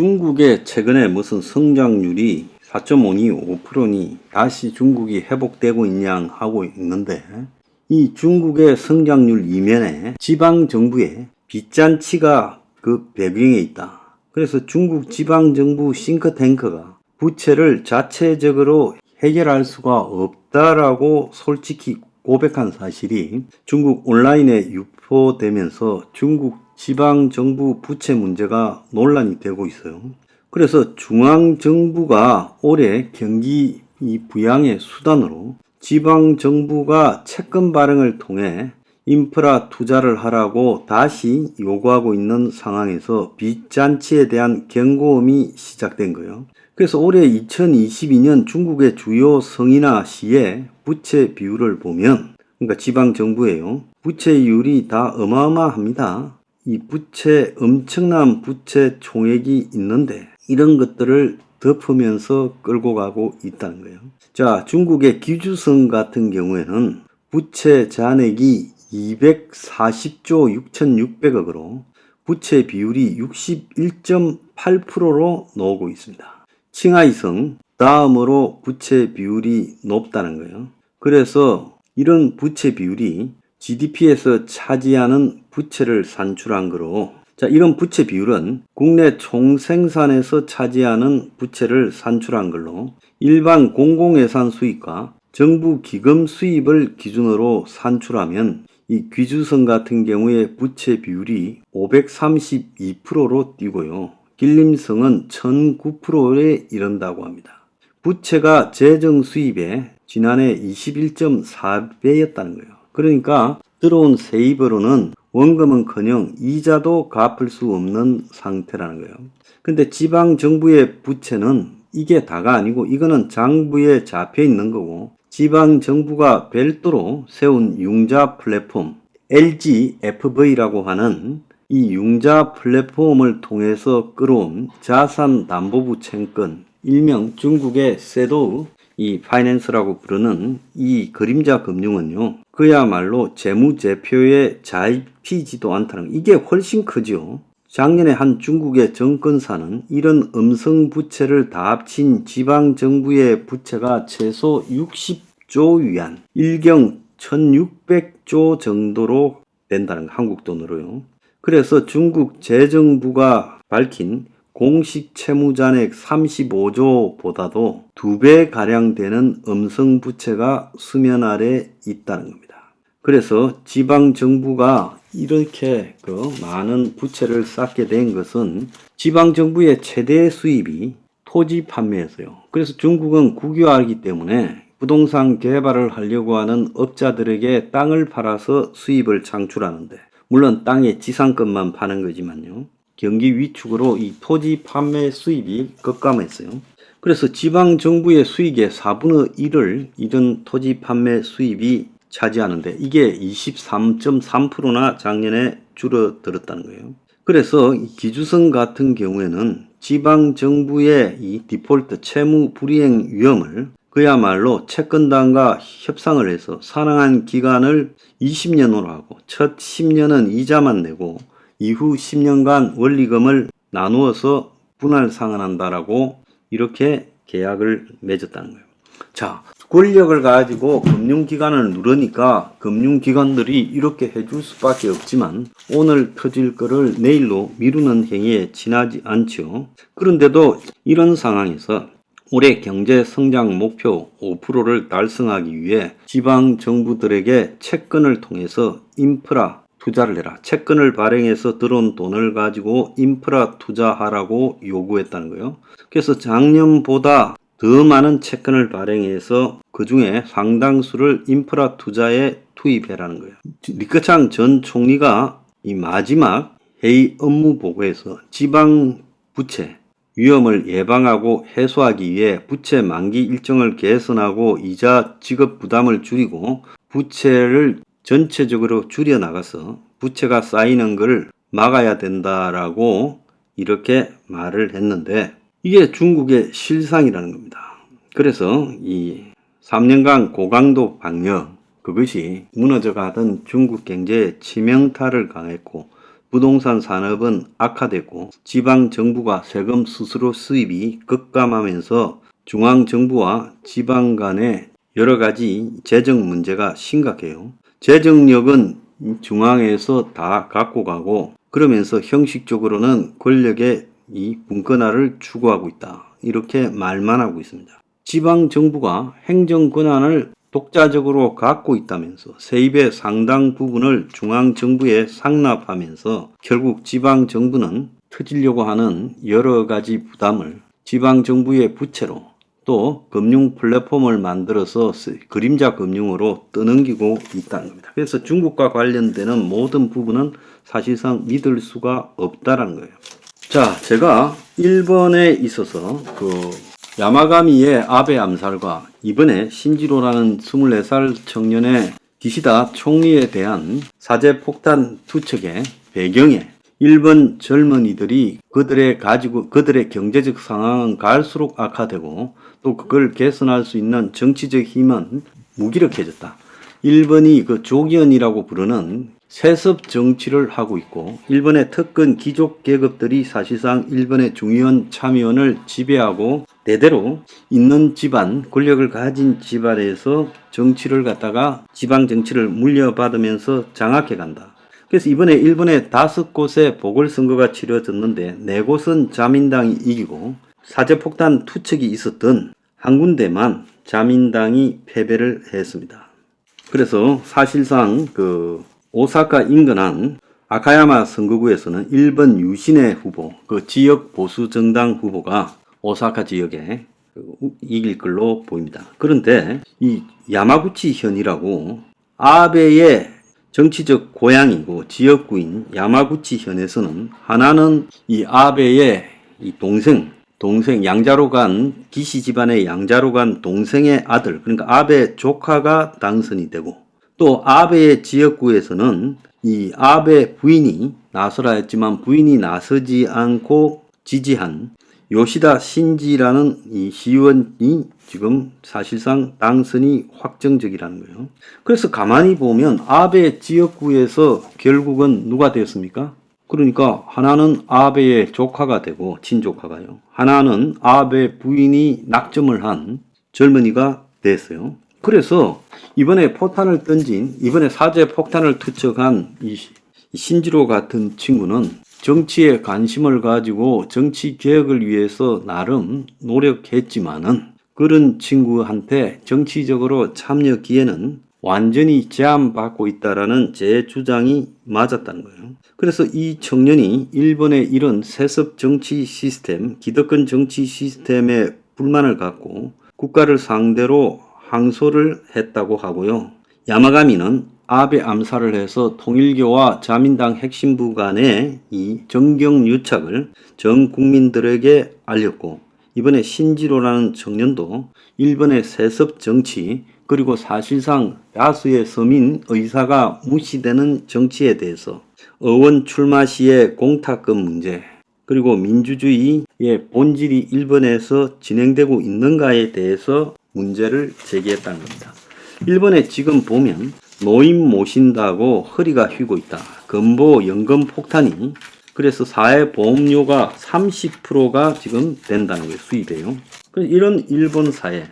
중국의 최근에 무슨 성장률이 4.5니 5%니 다시 중국이 회복되고 있냐 하고 있는데, 이 중국의 성장률 이면에 지방정부의 빚잔치가 그 배경에 있다. 그래서 중국 지방정부 싱크탱크가 부채를 자체적으로 해결할 수가 없다라고 솔직히 고백한 사실이 중국 온라인에 유포되면서 중국 지방정부 부채 문제가 논란이 되고 있어요. 그래서 중앙정부가 올해 경기 부양의 수단으로 지방정부가 채권 발행을 통해 인프라 투자를 하라고 다시 요구하고 있는 상황에서 빚잔치에 대한 경고음이 시작된 거예요. 그래서 올해 2022년 중국의 주요 성이나 시의 부채 비율을 보면, 그러니까 지방정부예요. 부채율이 다 어마어마합니다. 이 엄청난 부채 총액이 있는데 이런 것들을 덮으면서 끌고 가고 있다는 거예요. 자, 중국의 기주성 같은 경우에는 부채 잔액이 240조 6,600억으로 부채 비율이 61.8%로 나오고 있습니다. 칭하이성 다음으로 부채 비율이 높다는 거예요. 그래서 이런 부채 비율이 GDP에서 차지하는 부채를 산출한 거로, 자, 이런 부채 비율은 국내 총생산에서 차지하는 부채를 산출한 걸로 일반 공공예산 수입과 정부 기금 수입을 기준으로 산출하면 이 귀주성 같은 경우에 부채 비율이 532%로 뛰고요. 길림성은 1009%에 이른다고 합니다. 부채가 재정 수입의 지난해 21.4배였다는 거예요. 그러니까 들어온 세입으로는 원금은커녕 이자도 갚을 수 없는 상태라는 거예요. 근데 지방정부의 부채는 이게 다가 아니고 이거는 장부에 잡혀 있는 거고, 지방정부가 별도로 세운 융자 플랫폼 LGFV라고 하는 이 융자 플랫폼을 통해서 끌어온 자산담보부 채권, 일명 중국의 섀도우 이 파이낸스라고 부르는 이 그림자 금융은요, 그야말로 재무제표에 잡히지도 않다는, 이게 훨씬 크죠. 작년에 한 중국의 정권사는 이런 음성부채를 다 합친 지방정부의 부채가 최소 60조 위안, 일경 1600조 정도로 된다는 거, 한국 돈으로요. 그래서 중국 재정부가 밝힌 공식 채무잔액 35조보다도 2배가량 되는 음성부채가 수면 아래 있다는 겁니다. 그래서 지방정부가 이렇게 많은 부채를 쌓게 된 것은 지방정부의 최대 수입이 토지 판매였어요. 그래서 중국은 국유화이기 때문에 부동산 개발을 하려고 하는 업자들에게 땅을 팔아서 수입을 창출하는데, 물론 땅의 지상권만 파는 거지만요, 경기 위축으로 이 토지 판매 수입이 급감했어요. 그래서 지방정부의 수익의 4분의 1을 이런 토지 판매 수입이 차지하는데, 이게 23.3%나 작년에 줄어들었다는 거예요. 그래서 기주성 같은 경우에는 지방정부의 이 디폴트 채무 불이행 위험을 그야말로 채권단과 협상을 해서 상환 기간을 20년으로 하고 첫 10년은 이자만 내고 이후 10년간 원리금을 나누어서 분할 상환한다라고 이렇게 계약을 맺었다는 거예요. 자, 권력을 가지고 금융기관을 누르니까 금융기관들이 이렇게 해줄 수밖에 없지만 오늘 터질 거를 내일로 미루는 행위에 지나지 않죠. 그런데도 이런 상황에서 올해 경제 성장 목표 5%를 달성하기 위해 지방 정부들에게 채권을 통해서 인프라 투자를 해라, 채권을 발행해서 들어온 돈을 가지고 인프라 투자하라고 요구했다는 거예요. 그래서 작년보다 더 많은 채권을 발행해서 그 중에 상당수를 인프라 투자에 투입해라는 거예요. 리커창 전 총리가 이 마지막 회의 업무 보고에서 지방 부채 위험을 예방하고 해소하기 위해 부채 만기 일정을 개선하고 이자 지급 부담을 줄이고 부채를 전체적으로 줄여나가서 부채가 쌓이는 걸 막아야 된다라고 이렇게 말을 했는데, 이게 중국의 실상이라는 겁니다. 그래서 이 3년간 고강도 방역, 그것이 무너져가던 중국 경제에 치명타를 가했고 부동산 산업은 악화됐고 지방 정부가 세금 수수료 수입이 급감하면서 중앙 정부와 지방 간의 여러 가지 재정 문제가 심각해요. 재정력은 중앙에서 다 갖고 가고 그러면서 형식적으로는 권력의 이 분권화를 추구하고 있다. 이렇게 말만 하고 있습니다. 지방 정부가 행정 권한을 독자적으로 갖고 있다면서 세입의 상당 부분을 중앙 정부에 상납하면서 결국 지방 정부는 터지려고 하는 여러 가지 부담을 지방 정부의 부채로 또 금융 플랫폼을 만들어서 그림자 금융으로 떠넘기고 있다는 겁니다. 그래서 중국과 관련되는 모든 부분은 사실상 믿을 수가 없다라는 거예요. 자, 제가 일본에 있어서 야마가미의 아베 암살과 이번에 신지로라는 24살 청년의 기시다 총리에 대한 사제폭탄 투척의 배경에 일본 젊은이들이 그들의 경제적 상황은 갈수록 악화되고 또 그걸 개선할 수 있는 정치적 힘은 무기력해졌다. 일본이 조기현이라고 부르는 세습 정치를 하고 있고 일본의 특권 귀족 계급들이 사실상 일본의 중의원 참의원을 지배하고 대대로 있는 집안, 권력을 가진 집안에서 정치를 갖다가 지방 정치를 물려받으면서 장악해 간다. 그래서 이번에 일본에 5곳의 보궐선거가 치러졌는데 4곳은 자민당이 이기고 사제폭탄 투척이 있었던 한 군데만 자민당이 패배를 했습니다. 그래서 사실상 오사카 인근한 아카야마 선거구에서는 일본 유신의 후보, 지역 보수 정당 후보가 오사카 지역에 이길 걸로 보입니다. 그런데 이 야마구치 현이라고 아베의 정치적 고향이고 지역구인 야마구치 현에서는 하나는 이 아베의 이 동생 양자로 간 기시 집안의 양자로 간 동생의 아들, 그러니까 아베 조카가 당선이 되고 또 아베의 지역구에서는 이 아베 부인이 나서라 했지만 부인이 나서지 않고 지지한 요시다 신지라는 이 시의원이 지금 사실상 당선이 확정적이라는 거예요. 그래서 가만히 보면 아베 지역구에서 결국은 누가 되었습니까? 그러니까 하나는 아베의 조카가 되고 친조카가요. 하나는 아베 부인이 낙점을 한 젊은이가 됐어요. 그래서 이번에 사제 폭탄을 투척한 이 신지로 같은 친구는 정치에 관심을 가지고 정치 개혁을 위해서 나름 노력했지만은 그런 친구한테 정치적으로 참여기에는 완전히 제한받고 있다라는 제 주장이 맞았다는 거예요. 그래서 이 청년이 일본의 이런 세습 정치 시스템, 기득권 정치 시스템에 불만을 갖고 국가를 상대로 항소를 했다고 하고요. 야마가미는 아베 암살을 해서 통일교와 자민당 핵심부 간의 이 정경유착을 전 국민들에게 알렸고 이번에 신지로라는 청년도 일본의 세습 정치 그리고 사실상 다수의 서민 의사가 무시되는 정치에 대해서 의원 출마 시의 공탁금 문제 그리고 민주주의의 본질이 일본에서 진행되고 있는가에 대해서 문제를 제기했다는 겁니다. 일본에 지금 보면 노인 모신다고 허리가 휘고 있다. 건보 연금 폭탄이 그래서 사회보험료가 30%가 지금 된다는 거예요. 수입이에요. 이런 일본 사회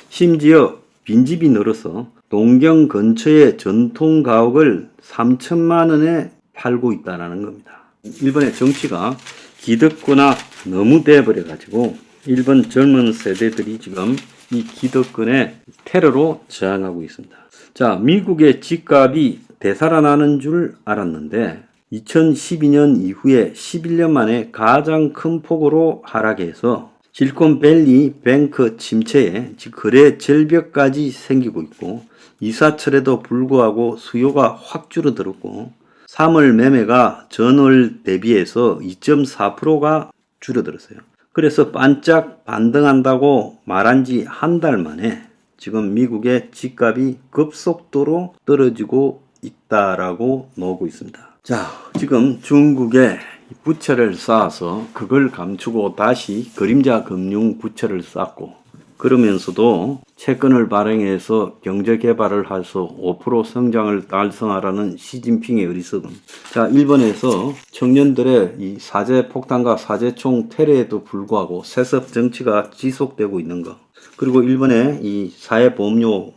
심지어 빈집이 늘어서 동경 근처의 전통 가옥을 3천만 원에 팔고 있다는 겁니다. 일본의 정치가 기득권화 너무 돼버려 가지고 일본 젊은 세대들이 지금 이 기득권의 테러로 저항하고 있습니다. 자, 미국의 집값이 되살아나는 줄 알았는데 2012년 이후에 11년 만에 가장 큰 폭으로 하락해서 실리콘밸리 뱅크 침체에 거래 절벽까지 생기고 있고 이사철에도 불구하고 수요가 확 줄어들었고 3월 매매가 전월 대비해서 2.4%가 줄어들었어요. 그래서 반짝 반등한다고 말한 지 한 달 만에 지금 미국의 집값이 급속도로 떨어지고 있다라고 나오고 있습니다. 자, 지금 중국에 부채를 쌓아서 그걸 감추고 다시 그림자 금융 부채를 쌓고 그러면서도 채권을 발행해서 경제 개발을 해서 5% 성장을 달성하라는 시진핑의 의석은 자 1번에서 청년들의 이 사제 폭탄과 사제총 테러에도 불구하고 세습 정치가 지속되고 있는 것 그리고 1번에 이 사회보험료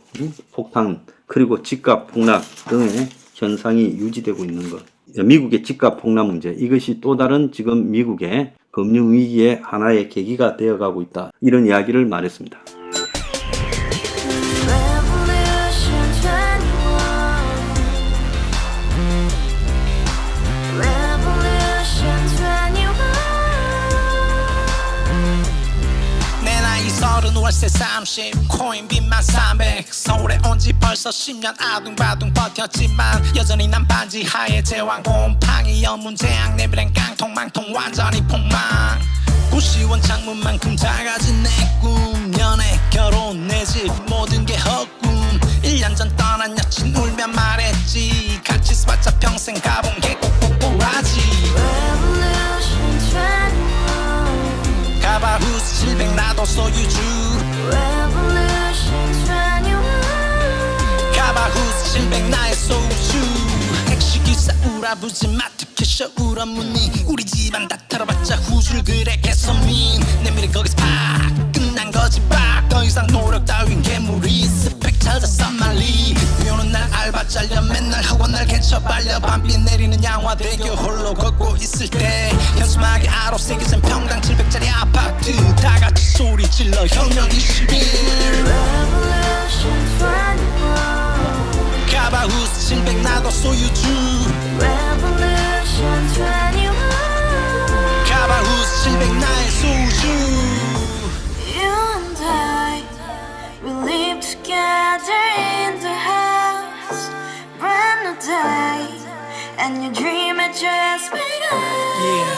폭탄 그리고 집값 폭락 등의 현상이 유지되고 있는 것 미국의 집값 폭락 문제 이것이 또 다른 지금 미국의 금융위기의 하나의 계기가 되어가고 있다. 이런 이야기를 말했습니다. 월세 30 코인빚만 300 서울에 온지 벌써 10년 아둥바둥 버텼지만 여전히 난 반지 하에 제왕 곰팡이 연문제약 내 미래는 깡통망통 완전히 폭망 고시원 창문만큼 작아진 내 꿈 연애 결혼 내 집 모든 게 헛꿈 1년 전 떠난 여친 울며 말했지 같이 써봤자 평생 가본 게 꼭꼭꼭하지 가바후스 700 나도 소유주 가바후스 700 나의 소주 택시기사 우라부지 마트 캐셔 울어무니 우리 집안 다 털어봤자 후줄 그래 개선민 내 미래 거기서 팍 끝난 거지 팍 더 이상 노력 따윈 괴물이 스펙 찾아서 말리 비오는 날 알바 잘려 맨날 학원 날 개쳐 발려 밤비 내리는 양화대교 홀로 걷고 있을 때 현수막에 아로 새겨진 평당 700짜리 아파트 다같이 소리 질러 혁명 21 가바후스 700 나도 소유주 가바후스 700 나의 소주 Together in the house, brand new day, and your dream had just begun. Yeah.